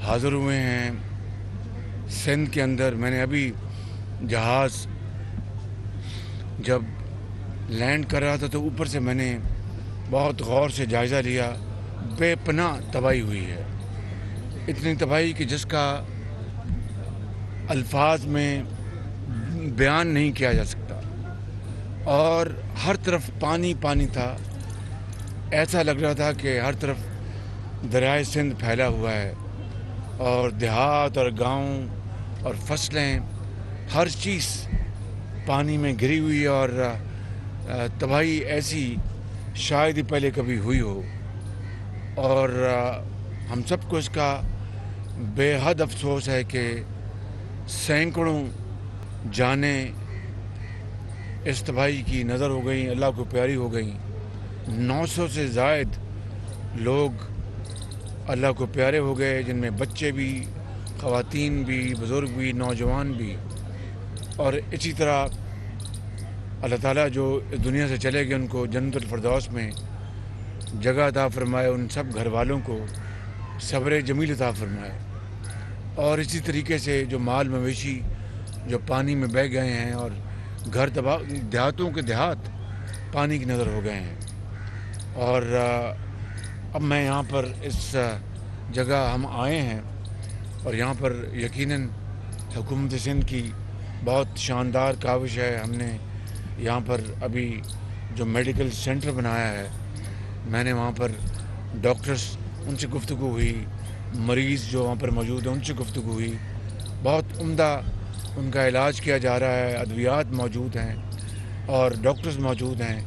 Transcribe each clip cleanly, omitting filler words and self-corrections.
حاضر ہوئے ہیں سندھ کے اندر۔ میں نے ابھی جہاز جب لینڈ کر رہا تھا تو اوپر سے میں نے بہت غور سے جائزہ لیا۔ بے پناہ تباہی ہوئی ہے، اتنی تباہی کہ جس کا الفاظ میں بیان نہیں کیا جا سکتا، اور ہر طرف پانی پانی تھا۔ ایسا لگ رہا تھا کہ ہر طرف دریائے سندھ پھیلا ہوا ہے، اور دیہات اور گاؤں اور فصلیں، ہر چیز پانی میں گری ہوئی، اور تباہی ایسی شاید ہی پہلے کبھی ہوئی ہو۔ اور ہم سب کو اس کا بے حد افسوس ہے کہ سینکڑوں جانیں اس تباہی کی نظر ہو گئیں، اللہ کو پیاری ہو گئیں۔ 900 سے زائد لوگ اللہ کو پیارے ہو گئے، جن میں بچے بھی، خواتین بھی، بزرگ بھی، نوجوان بھی۔ اور اسی طرح اللہ تعالیٰ جو اس دنیا سے چلے گئے ان کو جنت الفردوس میں جگہ عطا فرمائے، ان سب گھر والوں کو صبر جمیل عطا فرمائے۔ اور اسی طریقے سے جو مال مویشی جو پانی میں بہہ گئے ہیں، اور گھر تباہ، دیہاتوں کے دیہات پانی کی نظر ہو گئے ہیں۔ اور اب میں یہاں پر اس جگہ ہم آئے ہیں، اور یہاں پر یقیناً حکومت سندھ کی بہت شاندار کاوش ہے۔ ہم نے یہاں پر ابھی جو میڈیکل سینٹر بنایا ہے، میں نے وہاں پر ڈاکٹرز، ان سے گفتگو ہوئی، مریض جو وہاں پر موجود ہیں ان سے گفتگو ہوئی۔ بہت عمدہ ان کا علاج کیا جا رہا ہے، ادویات موجود ہیں اور ڈاکٹرز موجود ہیں،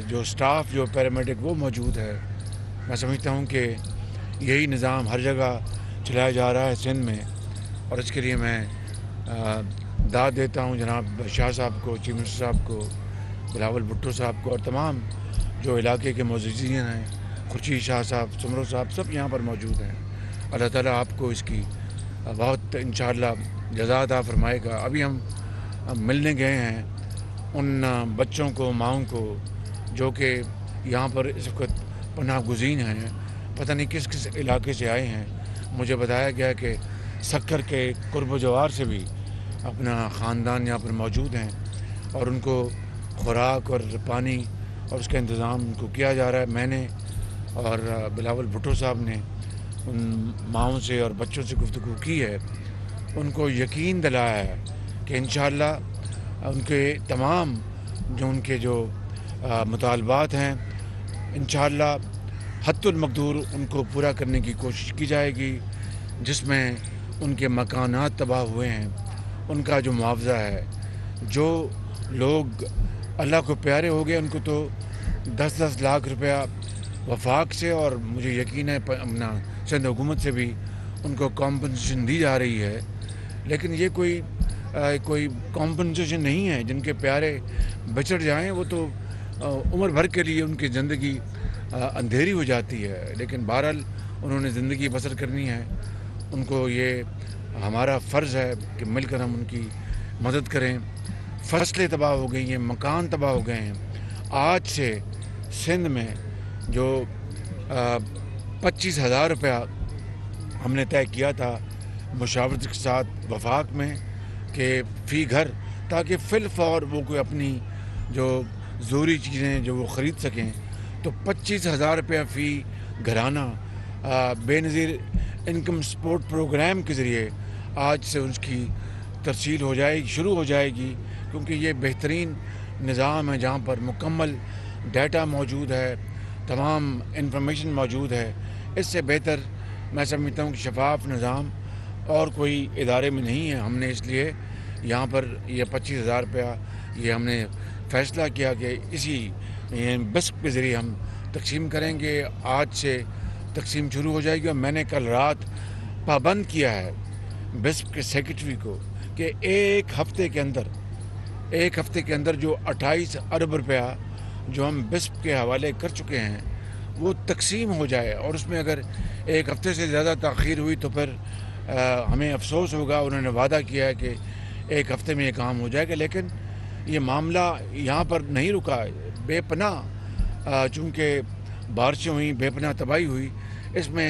جو سٹاف جو پیرامیڈک وہ موجود ہے۔ میں سمجھتا ہوں کہ یہی نظام ہر جگہ چلایا جا رہا ہے سندھ میں، اور اس کے لیے میں داد دیتا ہوں جناب شاہ صاحب کو، چیف منسٹر صاحب کو، بلاول بھٹو صاحب کو، اور تمام جو علاقے کے معززین ہیں، خورشید شاہ صاحب، سمرو صاحب، سب یہاں پر موجود ہیں۔ اللہ تعالیٰ آپ کو اس کی بہت انشاءاللہ جزا عطا فرمائے گا۔ ابھی ہم ملنے گئے ہیں ان بچوں کو، ماؤں کو، جو کہ یہاں پر اس وقت پناہ گزین ہیں، پتہ نہیں کس کس علاقے سے آئے ہیں۔ مجھے بتایا گیا کہ سکر کے قرب و جوار سے بھی اپنا خاندان یہاں پر موجود ہیں، اور ان کو خوراک اور پانی اور اس کا انتظام ان کو کیا جا رہا ہے۔ میں نے اور بلاول بھٹو صاحب نے ان ماؤں سے اور بچوں سے گفتگو کی ہے، ان کو یقین دلایا ہے کہ انشاءاللہ ان کے تمام جو مطالبات ہیں، انشاءاللہ حت المقدور ان کو پورا کرنے کی کوشش کی جائے گی۔ جس میں ان کے مکانات تباہ ہوئے ہیں ان کا جو معاوضہ ہے، جو لوگ اللہ کو پیارے ہو گئے ان کو تو 10-10 لاکھ روپیہ وفاق سے، اور مجھے یقین ہے اپنا سندھ حکومت سے بھی ان کو کمپنسیشن دی جا رہی ہے۔ لیکن یہ کوئی کمپنسیشن نہیں ہے۔ جن کے پیارے بچڑ جائیں وہ تو عمر بھر کے لیے ان کی زندگی اندھیری ہو جاتی ہے، لیکن بہرحال انہوں نے زندگی بسر کرنی ہے۔ ان کو یہ ہمارا فرض ہے کہ مل کر ہم ان کی مدد کریں۔ فصلیں تباہ ہو گئی ہیں، مکان تباہ ہو گئے ہیں۔ آج سے سندھ میں جو 25,000 روپیہ ہم نے طے کیا تھا مشاورت کے ساتھ وفاق میں کہ فی گھر، تاکہ فی الفور وہ کوئی اپنی جو ضروری چیزیں جو وہ خرید سکیں، تو 25,000 روپیہ فی گھرانہ بے نظیر انکم سپورٹ پروگرام کے ذریعے آج سے اس کی ترسیل ہو جائے گی، شروع ہو جائے گی، کیونکہ یہ بہترین نظام ہے جہاں پر مکمل ڈیٹا موجود ہے، تمام انفارمیشن موجود ہے۔ اس سے بہتر میں سمجھتا ہوں کہ شفاف نظام اور کوئی ادارے میں نہیں ہے۔ ہم نے اس لیے یہاں پر یہ 25,000 روپیہ یہ ہم نے فیصلہ کیا کہ اسی بسک کے ذریعے ہم تقسیم کریں گے۔ آج سے تقسیم شروع ہو جائے گی، اور میں نے کل رات پابند کیا ہے بسک کے سیکرٹری کو کہ ایک ہفتے کے اندر جو 28 ارب روپیہ جو ہم بسپ کے حوالے کر چکے ہیں وہ تقسیم ہو جائے، اور اس میں اگر ایک ہفتے سے زیادہ تاخیر ہوئی تو پھر ہمیں افسوس ہوگا۔ انہوں نے وعدہ کیا ہے کہ ایک ہفتے میں یہ کام ہو جائے گا، لیکن یہ معاملہ یہاں پر نہیں رکا۔ بے پناہ چونکہ بارشیں ہوئیں، بے پناہ تباہی ہوئی، اس میں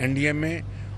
NDMA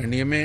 NDMA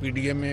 PDMA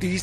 30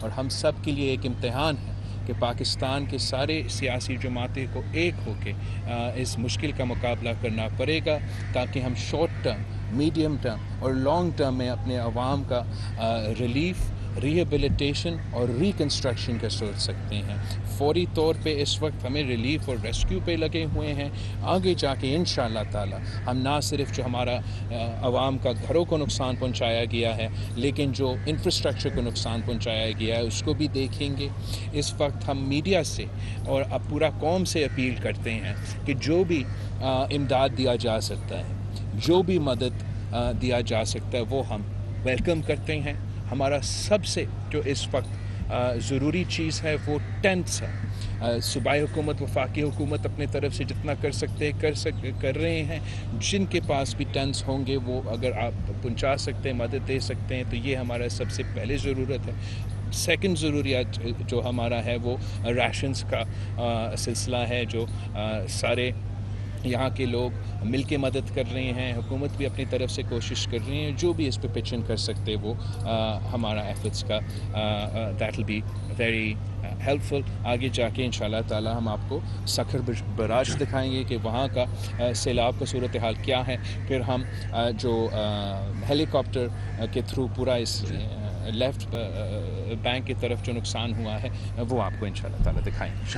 اور ہم سب کے لیے ایک امتحان ہے کہ پاکستان کے سارے سیاسی جماعتیں کو ایک ہو کے اس مشکل کا مقابلہ کرنا پڑے گا تاکہ ہم شارٹ ٹرم، میڈیم ٹرم اور لانگ ٹرم میں اپنے عوام کا ریلیف، ریہیبلیٹیشن اور ریکنسٹرکشن کا سوچ سکتے ہیں۔ فوری طور پہ اس وقت ہمیں ریلیف اور ریسکیو پہ لگے ہوئے ہیں۔ آگے جا کے انشاءاللہ تعالی ہم نہ صرف جو ہمارا عوام کا گھروں کو نقصان پہنچایا گیا ہے لیکن جو انفراسٹرکچر کو نقصان پہنچایا گیا ہے اس کو بھی دیکھیں گے۔ اس وقت ہم میڈیا سے اور اب پورا قوم سے اپیل کرتے ہیں کہ جو بھی امداد دیا جا سکتا ہے، جو بھی مدد دیا جا سکتا ہے وہ ہم ویلکم کرتے ہیں۔ ہمارا سب سے جو اس وقت ضروری چیز ہے وہ ٹینٹس ہے۔ صوبائی حکومت، وفاقی حکومت اپنے طرف سے جتنا کر سکتے ہیں کر رہے ہیں۔ جن کے پاس بھی ٹینٹس ہوں گے وہ اگر آپ پہنچا سکتے ہیں، مدد دے سکتے ہیں تو یہ ہمارا سب سے پہلے ضرورت ہے۔ سیکنڈ ضروریات جو ہمارا ہے وہ ریشنز کا سلسلہ ہے، جو سارے یہاں کے لوگ مل کے مدد کر رہے ہیں، حکومت بھی اپنی طرف سے کوشش کر رہی ہیں۔ جو بھی اس پہ پچ ان کر سکتے وہ ہمارا ایفرٹس کا that will be very helpful. آگے جا کے انشاءاللہ تعالی ہم آپ کو سکھر براج دکھائیں گے کہ وہاں کا سیلاب کا صورتحال کیا ہے، پھر ہم جو ہیلی کاپٹر کے تھرو پورا اس لیفٹ بینک کی طرف جو نقصان ہوا ہے وہ آپ کو انشاءاللہ تعالی دکھائیں گے۔